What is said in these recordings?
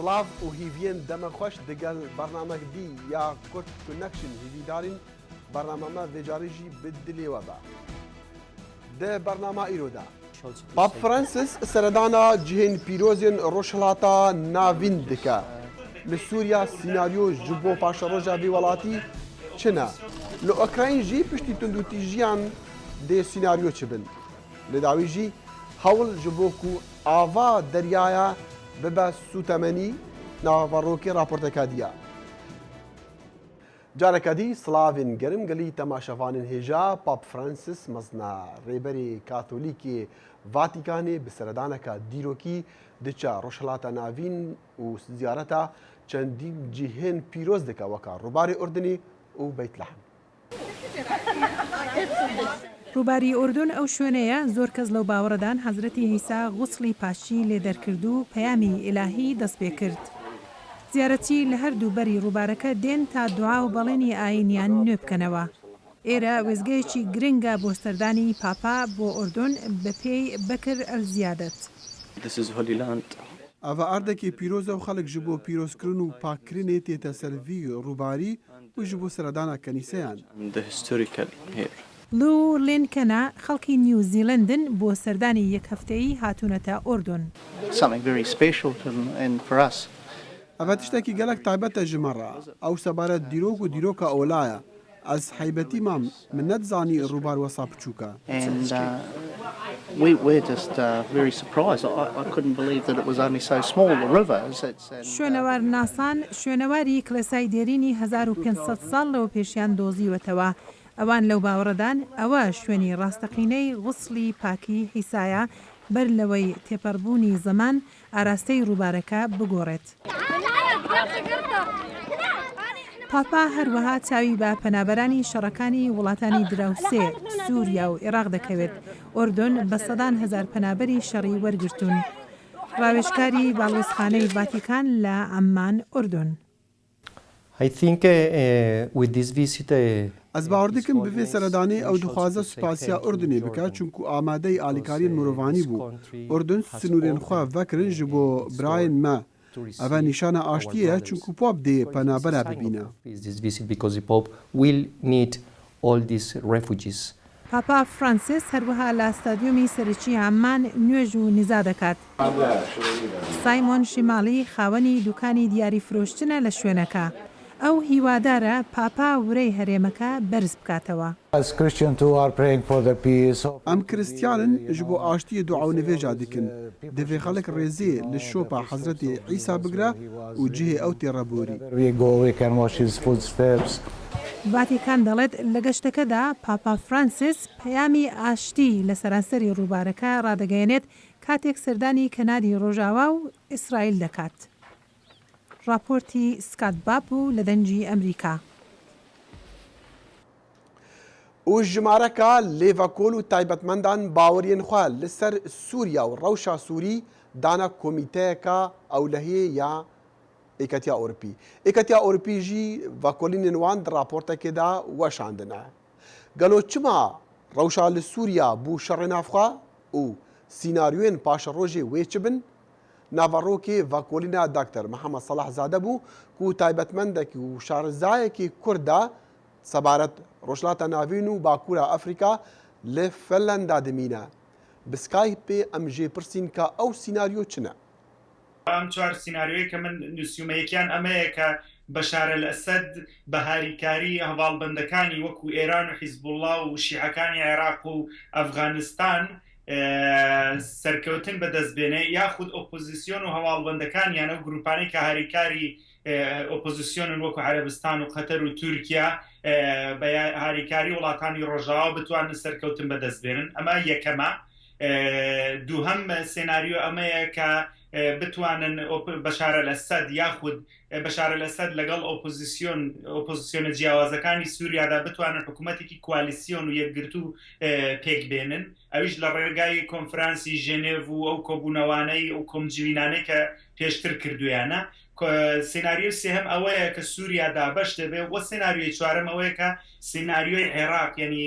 سلااف و هیڤێن دەمەخۆش دەگەل بەرنامەکدی یا کورت کنەکشن هیڤیدارین بەرنامەمە vêcarîjî bi dilê we be. Di bernama îroda Pap Francis seredana cihên pîrozên Rojhilata navîn dike. Li Sûriya sînaryo ji bo paşeroja vê welatî çi ne? Li Ukrayn jî piştî tundûtîjiyan dê sînaryo çi bin. Li dawî jî hewl ji bo ku ava deryaya bibe sûtemenî navarokê raporteka diya. Careka dî silavên gerim gelî temaşevanên hêja Pap Francis mezna rêberê Katolîkê Vatîkanê bi seredaneka dîrokî diçe Rojhilata navîn û ziyareta çendîn cihên pîroz dike weka Rûbarê Urdunê û Beytlehem. ڕووباری ئوردون ئەو شوێنەیە زۆر کەس لەو باوەڕەدان حەزرەتی عیسا غوسڵی پاشی لێ دەرکرد و پەیامی ئیلاهی دەست پێ کرد. زیارەتی لە هەردوو بەری ڕووبارەکە دێن تا دوعا و بەڵێنی ئاینیان نوێ بکەنەوە. ئێرە وێزگەیەکی گرنگە بۆ سەردانی پاپا بۆ ئوردون بە پێی بەکر ئەلزیادەت. ئەڤە ئاردێکی پیرۆزە و خەڵک ji bo pîrozkirin û pakkirinê tête servî ڕووبارî û ji bo seredana kenîseyan. لو لێنکەنە خەڵکی نیوزیلندن بۆ سەردانی یەک هەفتەیی هاتوونەتە ئوردون. ئەڤە تشتێکی gelek taybet e ji me re ew sebaret dîrok û dîroka olaya. Ez heybetî mam min nedizanî ڕووبار wesa biçûk e. شوێنەوار ناسان شوێنەواری کلێسای دێرینی 1500 ساڵ لەوە پێشیان دۆزیوەتەوە. ئەوان لەو باوەڕەدان ئەوە شوێنی ڕاستەقینەی غوسڵی پاکی حیسایە بەر لەوەی تێپەڕبوونی زەمان ئاراستەی ڕووبارەکە بگۆڕێت. پاپا هەروەها چاوی بە پەنابەرانی شەڕەکانی وڵاتانی دراوسێ سووریا و عێراق دەکەوێت. ئوردون بە سەدان هەزار پەنابەری شەڕی وەرگرتوون. ڕاوێژکاری باڵوێزخانەی ڤاتیکان لە ئەممان ئوردون. Ez bawer dikim bi vê seredanê ew dixwaze spasiya Urdunê bike çunku amadeyî alîkariyên mirovanî bû. Urdun sinûrên xwe vekirin ji bo birayên me. Ev nîşana aştiyê ye çunku pop dê penabera bibîne. پاپا فرانسیس هەروەها لە ستادیۆمی سەرەکی عەمان نوێژ و نیزا دەکات. سایمۆن شیماڵی خاوەنی دوکانی دیاریفرۆشتنە لە شوێنەکە. ئەو هیوادارە پاپا ورەی هەرێمەکە بەرز بکاتەوە. ئەم کریستیانن ji bo aştiyê dua û nivêja dikin. Divê xelek rêzê li şopa Hezretê Îsa bigire û cihê ew tê reborî. ڤاتیکان دەڵێت لە گەشتەکەدا پاپا فرانسیس پەیامی ئاشتی لە سەرانسەری ڕووبارەکە ڕادەگەیەنێت کاتێک سەردانی کەنادی ڕۆژاوا و ئیسرائیل دەکات. راپۆرتی سکات بابوو لە دەنجی ئەمریکا. û jimareka lêvekol û taybetmendan baweriyên xwe li ser Sûriya û rewşa Sûrî dana komîteyeka ewlehiyê ya Êketiya Ewropî. Êketiya Ewropî jî vekolînên wan di raportekê de weşandine. Gelo çima rewşa li Sûriya bû şerê navxwe û sînaryoyên paşerojê wê çi bin? Navarokê vekolîna Dr. Mihemed Selahzade bû ku taybetmendekî û şarizayekî Kurd e sebaret Rojhilata navîn û Bakûra Efrîka li Finlanda dimîne. Bi Skypeê em jê pirsîn ka ew sînaryo çi ne? ئەم چوار سیناریۆیەکە من نووسیومەیەکیان ئەمەیە کە بەشار الئەسەد بە هاریکاری هەواڵبەندەکانی وەکو ئێران و حیزبوڵڵا و شیعەکانی عێراق و ئەفغانستان سەرکەوتن بەدەستبێنێ یاخود ئۆپۆزیسیۆن و هەواڵبەندەکانیان ئەو گروپانەی کە هاریکاری ئۆپۆزیسیۆنن وەکو عەرەبستان و قەتەر و تورکیا بە هاریکاری وڵاتانی ڕۆژاوا بتوانن سەرکەوتن بەدەستبێنن. ئەمە یەکەمە. دووهەم سێناریۆ ئەمەیە کە بتوانن بەشار الئەسەد یاخود بەشار الئەسەد لەگەڵ ئۆپۆزیسیۆنە جیاوازەکانی سووریادا بتوانن حکوومەتێکی کوالیسیۆن و یەکگرتو پێک بێنن. ئەویش لە ڕێگای کۆنفرانسی ژێنێڤ و ئەو کۆبوونەوانەی ئەو کۆمجوینانەی کە پێشتر کردویانە. سێناریۆ سێهەم ئەوەیە کە سووریا دابەش دەبێت وە سێناریۆی چوارەم ئەوەیە کە سێناریۆی عێراق یعنی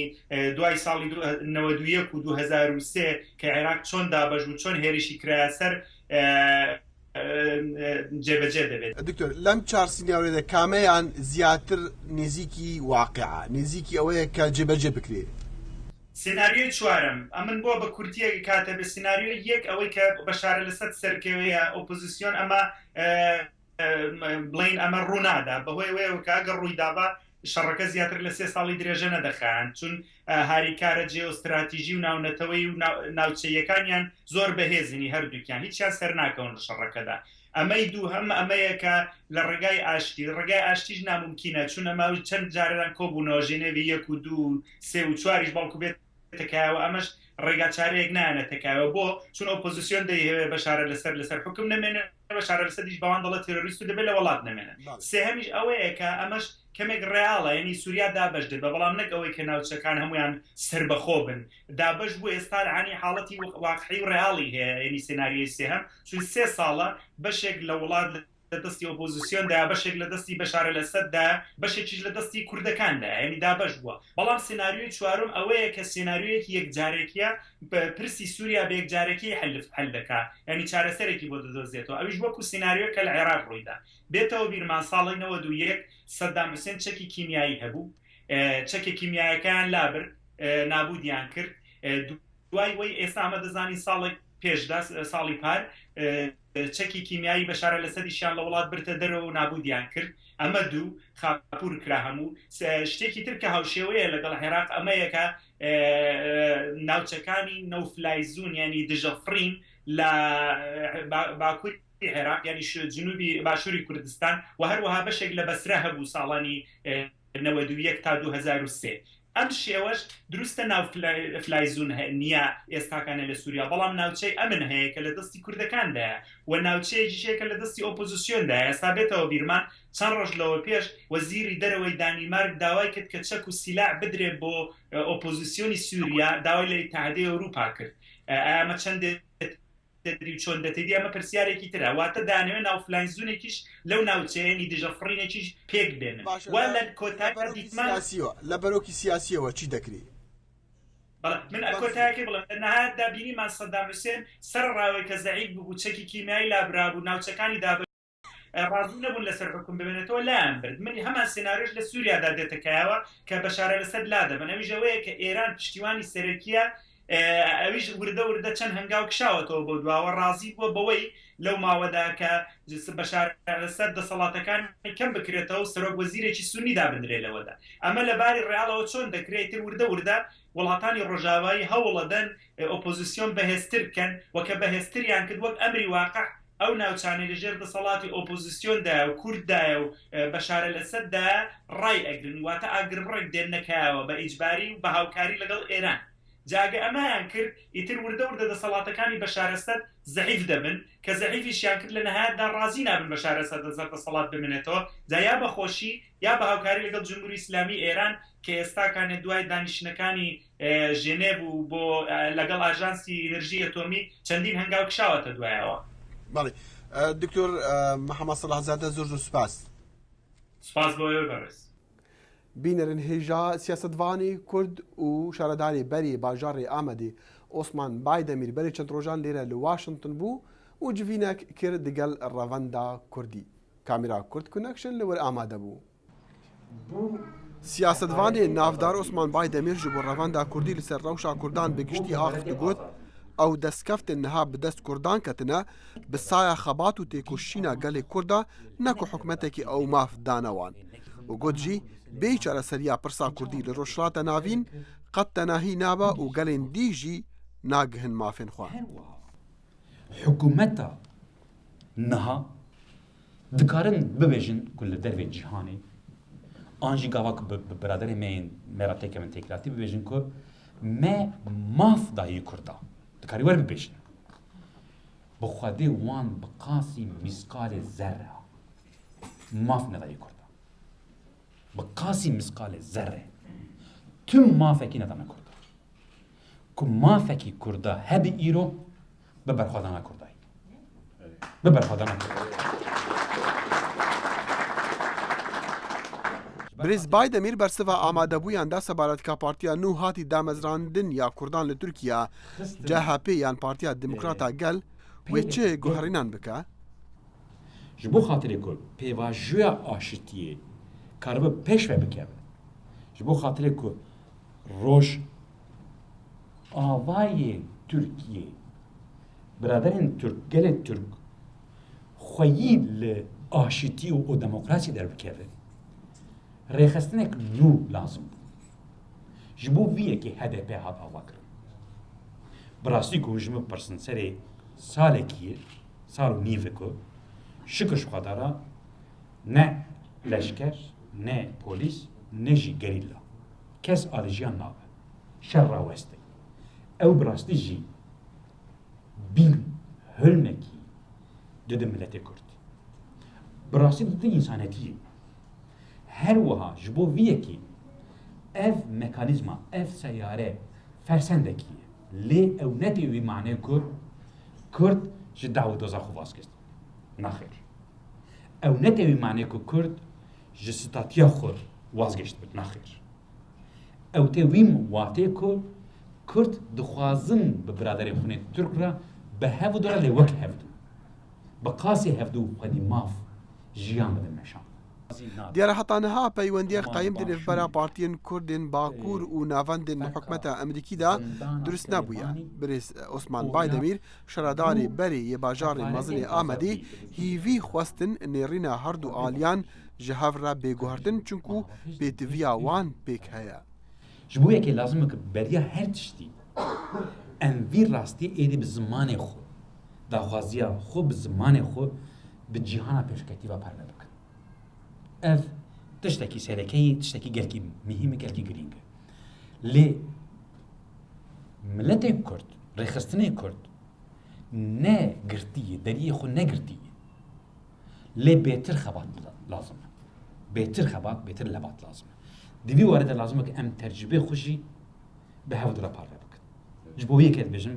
دوای ساڵی 1992 و 2003 کە عێراق چۆن دابەش و چۆن هێرشی کرایە سەر جێبەجێ دەبێت. دکتۆر لەم چار سینیاورێدا کامەیان زیاتر نزیکی واقعە نزیکی ئەوەیە کە جێبەجێ بکرێت. سناریۆی چوارم ئەمن بۆ بە کورتیە کاتە بە سناریۆ یەک ئەوەی کە بەشارە لەسەر سەرکەوەیە ئۆپۆزیسیۆن ئەمە بڵین ئەمە ڕوونادا بەهۆی وەیەوە کە ئەگەر ڕوویدابە شەڕەکە زیاتر لە 3 ساڵی درێژە نەدەخایان چون هاریکارە جێئۆستراتیژی و ناونەتەوەی و ناوچەیەکانیان زۆر بەهێزنی هەردووکیان هیچیان سەر ناکەون لە شەڕەکەدا. ئەمەی دوو هەم ئەمەیە کە لە ڕێگای ئاشتیش ناممکینە چون ئەمە چەند جاران کۆبوونەوە ژێنێوی 1 و 2 3 و 4 باڵکو بێت تکایەوە ئەمەش ڕێگا چارەیەک نانە تکایەوە بۆ چون ئۆپۆزیسیۆن دەیەوێ بەشارە لەسەر حکم نەمێنێ بەشارە لەسەریش بەوان دەڵێت تێرۆریست و دەبێت لە وڵات نەمێنن. سێهەمیش ئەوەیە کە ئەمەش کەمێک ڕێاڵە ینی سووریا دابەش دێت بە بەڵام نەک ئەوەی کە ناوچەکان هەمویان سربەخۆ بن دابش بوو ئێستا عنی حاڵەتی واقعی و ڕێاڵی هەیە ینی سێناریۆی سێهەم چون 3 ساڵە بەشێک لە وڵات لە دەستی ئۆپۆزیسیۆندا بەشێک لە دەستی بەشارە لەسەردا بەشێکیش لە دەستی کوردەکاندا ینی دابش بووە. بەڵام سێناریۆی چوارم ئەوەیە کە سێناریۆیەکی یەکجارێکیە پرسی سووریا بە یەکجارێکی حل دەکات ینی چارەسەرێکی بۆ دەدۆزێتەوە ئەویش وەکو سێناریۆ کە لە عێراق ڕوویدا بێتەوە بیرمان ساڵی 91 سەدام حوسێن چەکی کیمیایی هەبوو چەکی کیمیایەکان لابر نابودیان کرد دوای وەی ئێستا ئەمە دەزانی ساڵێک پێشدا ساڵی پار چەکی کیمیایی بەشارە لەسەریشیان لە وڵات برتە دەرەوە و نابودیان کرد. ئەمە دوو خاپور کرا هەموو شتێکی تر کە هاوشێوەیە لەگەڵ عێراق ئەمەیەکە ناوچەکانی نەوفلایزون ینی دژەفرین لە باکووری عێراق ینی جنوبی باشووری کوردستان و هەروەها بەشێک لە بەسرە هەبوو ساڵانی 91 تا 2003. ئەم شێوەش دروستە ناوفلایزون نییە ئێستاکانە لە سووریا بەڵام ناوچەی ئەمن هەیە کە لە دەستی کوردەکاندایە و ناوچەیەکیشەیە کە لە دەستی ئۆپۆزیسیۆندایە ئێستا بێتەوە بیرمان چەند ڕۆژ لەوە پێش وەزیری دەرەوەی دانیمارک داوای کرد کە چەک و سیلاع بدرێت بۆ ئۆپۆزیسیۆنی سووریا داوای لە ئیتحادیە ئەوروپا کرد. ئەمە چەند چۆن دەتێتی ئەمە پرسیارێکی ترە واتە دانەوێت ناوفلایزونێکیش لەو ناوچەیەنی دژەفڕینێکیش پێک بێنن لە کۆتاییوە لە بەرۆکی سیاسیەوە چی دەکرێت من کۆتایەکەی بڵم نەهات دابینیمان سەدام حوسێن سەر ڕاوی کە زەعیف بوو چەکی کیمیایی لابرابوو ناوچەکانی دابش ڕازوو نەبوون لەسەر حکم ببێنێتەوە لایەن برد منی هەمان سێناریۆش لە سووریادا دێتەکایەوە کە بەشارە لەسەر لادەبن ئەویش ئەوەیە کە ئێران پشتیوانی سەرەکیە ئەویش وردە چەند هەنگاو کشاوەتەوە بۆ دواوە ڕازی بووە بەوەی لەو ماوەدا کە بەشار لەسەر دەسەڵاتەکان کەم بکرێتەوە سەرۆک وەزیرێکی سونی دابدرێت لەوەدا ئەمە لەباری ڕێاڵەوە چۆن دەکرێت وردە وڵاتانی ڕۆژاوایی هەوڵەدەن ئۆپۆزیسیۆن بەهێزتر بکەن وەکە بەهێزتریان کرد وەک ئەمری واقع ئەو ناوچانەی لەژێر دەسەڵاتی ئۆپۆزیسیۆندایە و کورددایە و بەشارە لەسەردا ڕای ئەگرن واتە ئاگرڕێک دێنەکایەوە بە ئیجباری و بە هاوکاری لەگەڵ ئێران جاگە ئەمایان کرد ئیتر وردە دەسەڵاتەکانی بەشارەسەد زەعیف دەبن کە زەعیفیشیان کرد لە نەهایەتدا ڕازی نابن بەشارەسەد دەسەڵات بمێنێتەوە جا یا بەخۆشی یا بە هاوکاری لەگەڵ جمهوری ئیسلامی ئێران کە ئێستاکانێ دوای دانیشتنەکانی ژێنێڤ و بۆ لەگەڵ ئاژانسی ئێنەرژی ئەتۆمی چەندین هەنگاو کشاوەتە دوایەوە. بەڵێ دکتۆر محەممەد سەڵاحزادە زۆر سوپاس بۆ بەڕێز. بینەرن هێژا سیاسەتوانی کورد و شارەداری بەری باژارێ ئامەدی ئۆسمان بایدەمیر بەری چەند ڕۆژان لێرە لە واشنگتن بوو و جڤینێک کرد دەگەڵ ڕەڤەندا کوردی کامیرا کورد کونەکشن لەوەر ئامادە بوو. سیاسەتوانی نافدار ئۆسمان بایدەمیر ji بۆ ڕەڤەندا کوردی لەسەر ڕەوشا کوردان بگشتی ئاخت گوت ئەو دەستکەفتن نەها bi dest Kurdan ketine bi saya xebat û têkoşîna gelê Kurda neku hikûmetekî ew mav danewan û got jî bê çareseriya pirsa Kurdî li rojhilata navîn qet tenahî nabe û gelên dî jî nagihin mafên xwe. Hikûmeta niha dikarin bibêjin ku li dervê cîhanê an jî gava ku bi biraderê me yên merateke min têkiratî bibêjin ku me mav dayî Kurda dikarî werbibêjin bi xwedê wan bi qasî mîsqalê zerre mav nedayî Kurda bi qasî mîsqalê zerre tüm mafekî nedane Kurda ku mafekî Kurda hebî îro bi berxwedana Kurdayî bi berxwedana Kurdayî. Birêz Baydemîr bersiva amadebûyan da Sebaretka Partiya Nû hatî damezrandin ya Kurdan li Tirkiye CHP yan Partiya Demokrata Gel wê çi guherînan bike? ji bo xatirê ku pêvajoya aşitiyê karibe pêş ve bikeve ji bo xatirê ku roj avayê Tirkiye biraderên Türk gelê Türk xweyî li aşitî û demokrasî derbikeve rêxestinek nû lazim bû ji bo vî yekê HDP hat avakirin bi rastî ku ji min pirsin serê salekî sal û nîvê ku şikir ji xwedara ne leşker ne polîs ne jî gerîla kes alijiyan nabe şer raweste ew bi rastî jî bîn hölnekî dide milletê Kurd bi rastî dide însanetiyê her wiha ji bo vî yekê ev mekanîzma ev seyare fersendekî ye lê ew netê wî manê ku Kurd ji dawdoza xwe vazgeşt naxêr ew netê wî manê ku Kurd ji statiya xwe vazgeşt bit naxêr ew tê wî watê ku Kurd dixwazin bi biraderên xwe Türk re bi hev dora lê wek hevdû bi qasê hevdû xwedî mav jiyan bidin meşan دیارە هەتانەها پەیوەندیە قایم دێ لەبەرا پارتیên Kurdên Bakur û navendên hikûmeta Amerîkî da durist nebûye. Birêz Osman Baydemîr şeradarê berê yê bajarê mezin ê Amedê hîvî xwestin nêrîna herdû aliyan ji hev re bêguhertin çunku pêtiviya wan pêk heye. ji bo yekê lazim e ki beriya her tiştî em vî rastiyê êdî bi zimanê xwe daxwaziya xwe bi zimanê xwe bi cîhana pêşketîva perve bikin ev tiştekî serekeyî tiştekî gelkî mihîm e gelkî girîng e lê milletê Kurd rêxistinê Kurd ne girtiye deriyê xwe negirtiye lê bêtir xebat lazim e bêtir xebat bêtir lebat lazim e divî warê de lazim e ki em tercîbê xwe jî bi hev dira parve bikin ji bo wî yekê dibêjim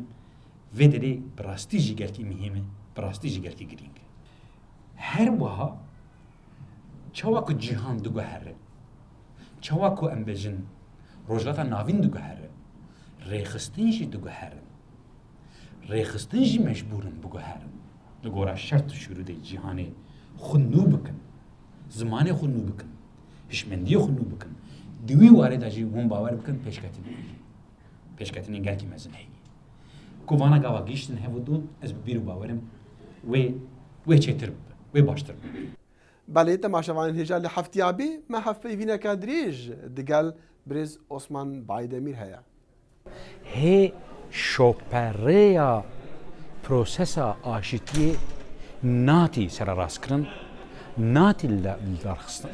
vê derê bi rastî jî gelkî mihîm e bi rastî jî gelkî girîng e her wiha çawa ku cîhan diguhere çawa ku em bêjin rojhilata navîn diguhere rêxistin jî diguherin rêxistin jî mecbûrin biguherin li gora şert û şûrûdê cîhanê xwe nû bikin zimanê xwe nû bikin hişmendiyê xwe nû bikin di wî warê de jî hûn bawer bikin pêşketinên gelkî mezin heye ku vana gava gîştin hevdû ez bi bîr û bawerim wê çêtir bibe wê baştir bibe Belê temaşevanên hêja li heftiyabê me hevpeyvîneka dirêj digel birêz Osman Baydemîr heye. Hê şoperêya prosesa aşîtiyê natî sererastkirin, natî darxistin.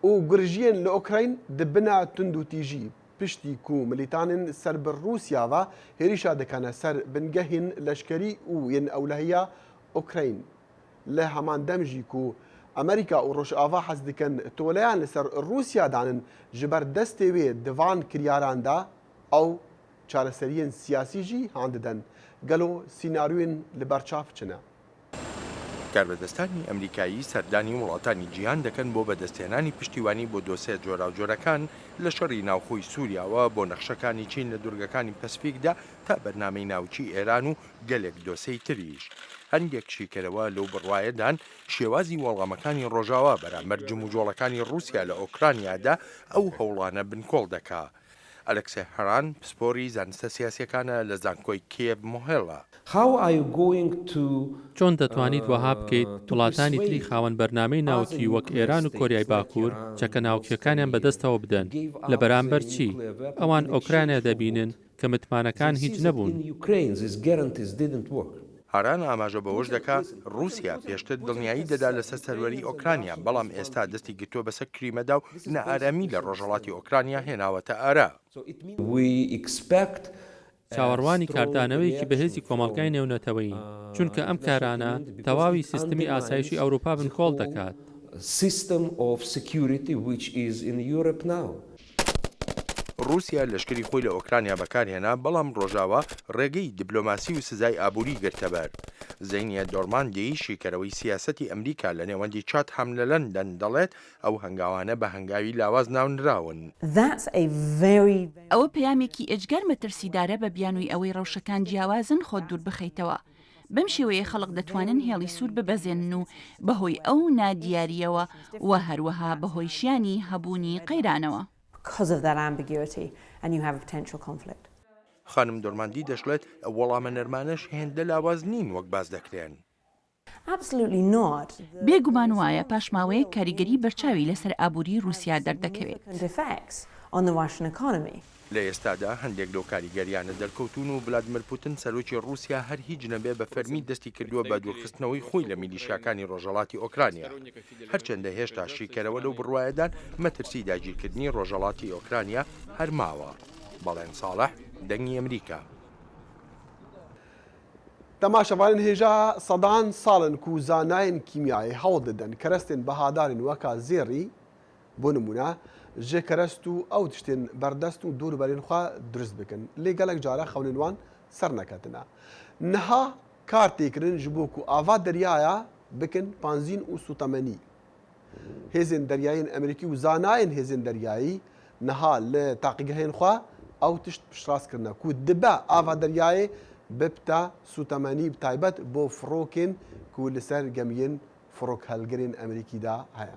û gurjiyên li Ukrayn dibina tund û tîjî piştî ku milîtanên ser bi Rûsya ve hêrîşa dikene ser bingehên leşkerî û yên ewlehiya Ukrayn. Li heman dem jî ku Amerîka û Rojava hez dikin toleyan li ser Rûsya danin ji ber destê wê di van kiryaran da ew çareseriyên siyasî jî han didin. Gelo sînaryoyên li ber çav çi ne? کاربەدەستانی ئەمریکایی سەردانی وڵاتانی جیهان دەکەن بۆ بەدەستێنانی پشتیوانی بۆ دۆسێ جۆراوجۆرەکان لە شەڕی ناوخۆی سووریاوە بۆ نەخشەکانی چین لە دوورگەکانی پەسفیکدا تا بەرنامەی ناوچی ئێران و گەلێک دۆسەی تریش. هەندێک شیکەرەوە لەو بڕوایەدان شێوازی وەڵامەکانی ڕۆژاوا بەرامبەر جموجۆڵەکانی رووسیا لە ئۆکرانیادا ئەو هەوڵانە بنکۆڵ دەکا. ئەلەکسێ هەران پسپۆری زانستە سیاسیەکانە لە زانکۆی کێب مۆهێڵە. چۆن دەتوانیت وەها بکەیت وڵاتانی تری خاوەن بەرنامەی ناوچی وەک ئێران و کۆریای باکوور چەکە ناوچیەکانیان بەدەستەوە بدەن لە بەرامبەر چی؟ ئەوان ئۆکرانیا دەبینن کە متمانەکان هیچ نەبوون. هەران ئاماژە بەوەش دەکا رووسیا پێشتر دڵنیایی دەدا لەسەر سەروەری ئۆکرانیا بەڵام ئێستا دەستی گرتووە بەسەر کریمەدا و نەئارامی لە ڕۆژهەڵاتی ئۆکرانیا هێناوەتە ئارا. چاوەڕوانی کاردانەوەیەکی بەهێزی کۆمەڵگای نێونەتەوەین چونکە ئەم کارانە تەواوی سیستمی ئاسایشی ئەوروپا بنکۆڵ دەکات. رووسیا لەشکری خۆی لە ئۆکرانیا بەکارهێنا بەڵام ڕۆژاوە ڕێگەی دیبلۆماسی و سزای ئابووری گرتەبەر. زەینیە دۆرماندی شیکەرەوەی سیاسەتی ئەمریکا لە نێوەندی چات هەم لە لەندەن دەڵێت ئەو هەنگاوانە بە هەنگاوی لاواز ناونراون. ئەوە پەیامێکی ئێجگار مەترسیدارە بە بیانووی ئەوەی ڕەوشەکان جیاوازن خۆت دوور بخەیتەوە. بەم شێوەیە خەڵک دەتوانن هێڵی سوور ببەزێنن و بەهۆی ئەو نادیاریەوە و هەروەها بەهۆی شیانی هەبوونی قەیرانەوە. خانم دۆرماندی دەشڵێت وەڵامە نەرمانەش هێندە لاواز نین وەک باز دەکرێن. بێگومان وایە پاشماوەیە کاریگەری بەرچاوی لەسەر ئابووری رووسیا دەردەکەوێت. لە ئێستادا هەندێک لەو کاریگەریانە دەرکەوتون و ڤلادیمیر پوتین سەرۆکی رووسیا هەر هیچ نەبێ بە فەرمی دەستی کردووە بە دوورخستنەوەی خۆی لە میلیشیاکانی ڕۆژهەڵاتی ئۆکرانیا. هەرچەندە هێشتا شیکەرەوە لەو بڕوایەدان مەترسی داگیرکردنی ڕۆژهەڵاتی ئۆکرانیا هەرماوە. بەڵێن ساڵح دەنگی ئەمریکا. تەماشەوانن هێژا سەدان ساڵن و زانایان کیمیایی هەوڵ دەدەن کەرەستێن بەهادارن وەکا زێڕی بۆ نمونە ژێ کەرەست و ئەو تشتێن بەردەست و دووربەرێنخوا دروست بکەن لێ گەلک جارە خەونێنوان سەر نەکەتنە نەها کار تێکردن ji بۆ ku ava deryaya bikin panzîn û sûtemenî. Hêzên deryayên Emerîkî û zanayên hêzên deryayî niha li taqîgehên xwe ew tişt piştrast kirine ku dibe ava deryayê bibta sûtemenî bi taybet bo firokên ku li ser gemiyên firok helgirên Emerîkî da heye.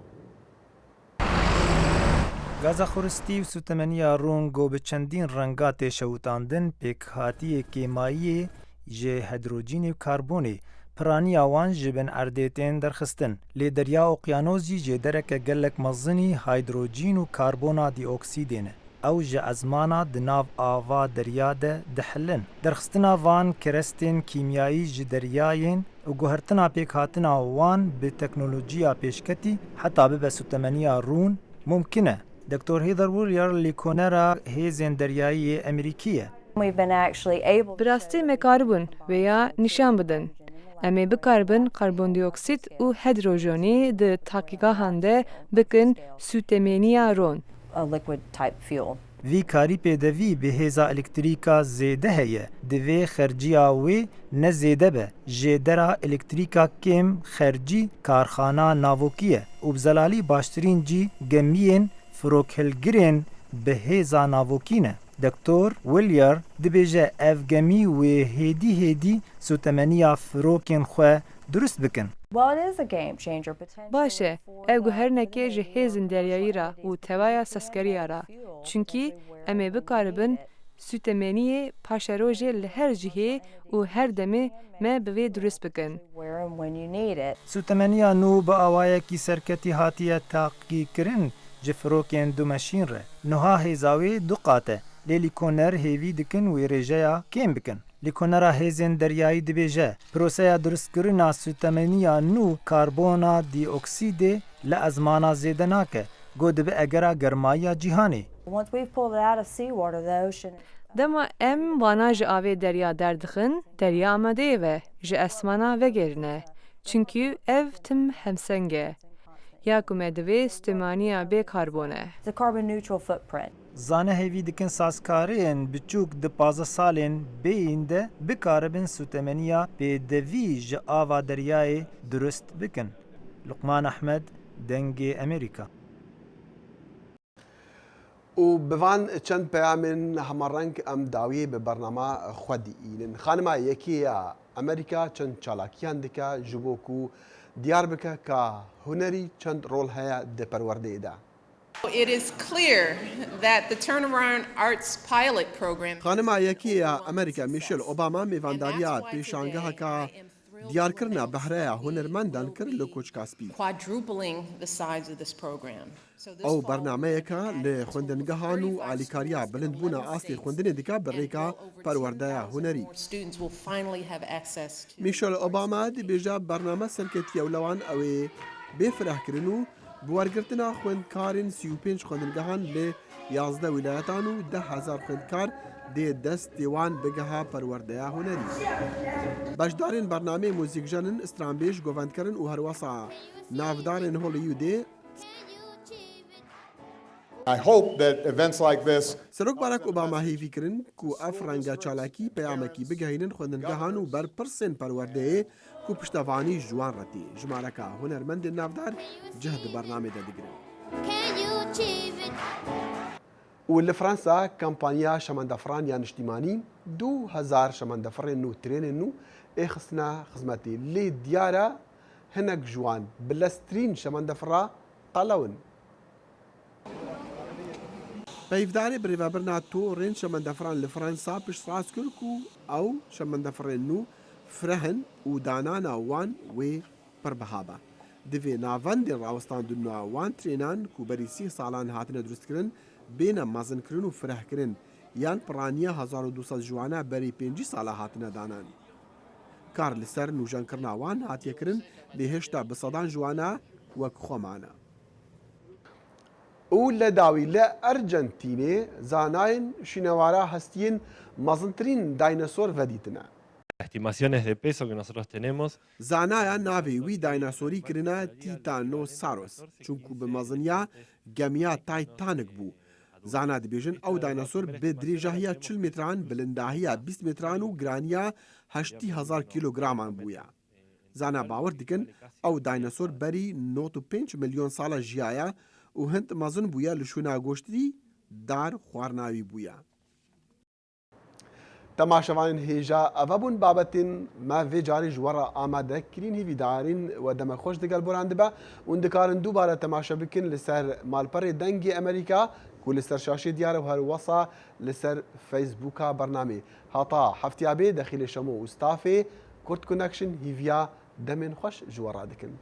Gaza xuristî û sûtemeniya Rûn got bi çendîn renga tê şewitandin pêkhatiyê kêmayiyê ji hidrojînê û karbonê piraniya wan ji bin erdê tên derxistin. Lê derya okyanos jî jê dereke gelek mezinî hidrojîn û karbona dîoksîdê ne. Ew ji ezmana di nav ava derya de dihilin. Derxistina van kerestên kîmyayî ji deryayên û guhertina pêkhatina wan bi teknolojiya pêşketî heta bibe sûtemeniya Rûn mumkin e. Dr. Heather Wurrier lêkonera hêzên deryayî Emerîkî ye. Bi rastî me karibûn veya nîşan bidin. Em ê bikaribin karbondioksîd û hidrojenê di taqîgahan de bikin sûtemeniya Rûn. Vî karî pêdevî bi hêza elektrîka zêde heye. Divê xerciya wê ne zêde be. Jê dera elektrîka kêm xercî karxana navokî ye û bi zelalî baştirîn cî gemiyên firokhilgirên bi hêza navokî ne. Dr. Wurrier dibêje ev gemî wê hêdî hêdî sûtemeniya firokên xwe durust bikin. Baş e, ev guhernekê ji hêzên deryayî ra û tevaya seskeriya ra. Çünkî em ê bikaribin sûtemeniyê paşerojê li her cihê û her demê me bi vê durust bikin. Sûtemeniya nû bi awayekî serketî hatiye taqîkirin ji firokên dumeşîn re. Niha hêza wê du qat e. Lê lîkoner hêvî dikin wê rêjeya kêm bikin. Lîkonera hêzên deryayî dibêje proseya durustkirina sûtemeniya nû karbona dîoksîdê li ezmana zêde nake. Got dibe egera germayiya cîhanê. Dema em vana ji avê derya derdixin, derya amadeyê ve ji esmana vegerine. Çünkü ev tim hemseng e. Ya ku me divê sûtemaniya bê karbon e. Zane hêvî dikin sazkariyên biçûk di 15 salên bêyîn de bikaribin sûtemeniya pêdevî ji ava deryayê durust bikin. Luqman Ahmed, Dengê Emerîka. û bi van çend peyamên hemareng em dawiyê bi bername xwe dîînin. Xanima yekî ya Emerîka çend çalakiyan dike ji bo ku diyar bike ka hunerî çend rol heye di perwerdeyê de. It is clear that the Turnaround Arts pilot program. Xanima yekî ya Emerîka Michelle Obama mêvandariya pêşangeheka diyarkirina behreya hunermendan kir li Koçka Spî. Quadrupling the size of this program. Ew bernameyeka li xwendingehan û alîkariya bilindbûna astê xwendinê dike bi rêka perwerdeya hunerî. Michelle Obama dibêje bername serketiya welewan ew ê bêfirehkirin û bi wergirtina xwendekarên 35 xwendingehan li 11 wîlayetan û 10,000 xwendkar dê destê wan bigeha perwerdeya hunerî. Beşdarên bernameyê mûzîkjanin, stranbêj, govendkirin û herwesa navdarên Hollywoodê I hope that events like this Serok Barack Obama hêvî kirin ku ev renga çalakî peyamekî bigihînin xwendingehan û ber pirsên perwerdeyê ku piştevanî ji wan retî. Ji maleka hunermendên navdar cih di bernamê de digirin. ولفرنسا كامبانيا شمندفران يا نشتيماني 2000 شمندفرين نو ترين نو اخسنا خزمتي لي ديارة هناك جوان بلسترين شمندفرا قلون بيفداري بريفابرنا تو رين شمندفران لفرنسا بش راس كلكو او شمندفرين نو فرهن ودانانا وان و بربهابا دوی ناوەندی ڕاوەستاندنەوە وان ترێنان کو بەری 30 ساڵان هاتنە دروستکردن بێنە مەزنکردن و فرەهکردن یان پڕانیە 1200 جوانە بەری 5 ساڵە هاتنە دانان. کار لەسەر نوژەنکردناوان هاتیەکردن لێهێشتا بە سەدان جوانە وەک خۆمانە. و لە داوی لە ئەرجەنتینێ زاناین شینەوارە هەستین مەزنترین داینەسۆر ڤەدیتنە. Estimaciones de peso que nosotros tenemos. زانایە ناوێ وی دایناسۆری کردنە تیتانۆساروس چونکو بە مەزنیا گەمیا تایتانک بوو. زانا دەبێژن ئەو دایناسۆر بە درێژەهەیە 40 متران بلنداهەیە 20 متران و گرانیە 8,000 کیلۆگرامان بووە. زانا باوەڕ دکن ئەو دایناسۆر بەری 95 ملیۆن ساڵە ژیایە و هەند مەزن بووە لە شوێنە گۆشتی دار خواردناوی بووە. تەماشەوانین هێژە ئەvە بوون بابەتین ما vê carî ji we re amadekirin hîvî darîn we demexweş digel boran dibe û dikarin dubare temaşe bikin li ser malperê dengê Emerîka ku li ser şaşê diyar û herwesa li ser Facebooka bernamê. Heta heftiya bê dexîlê şemo û stafê Kurd Connection hîviya demên xweş ji we radikin.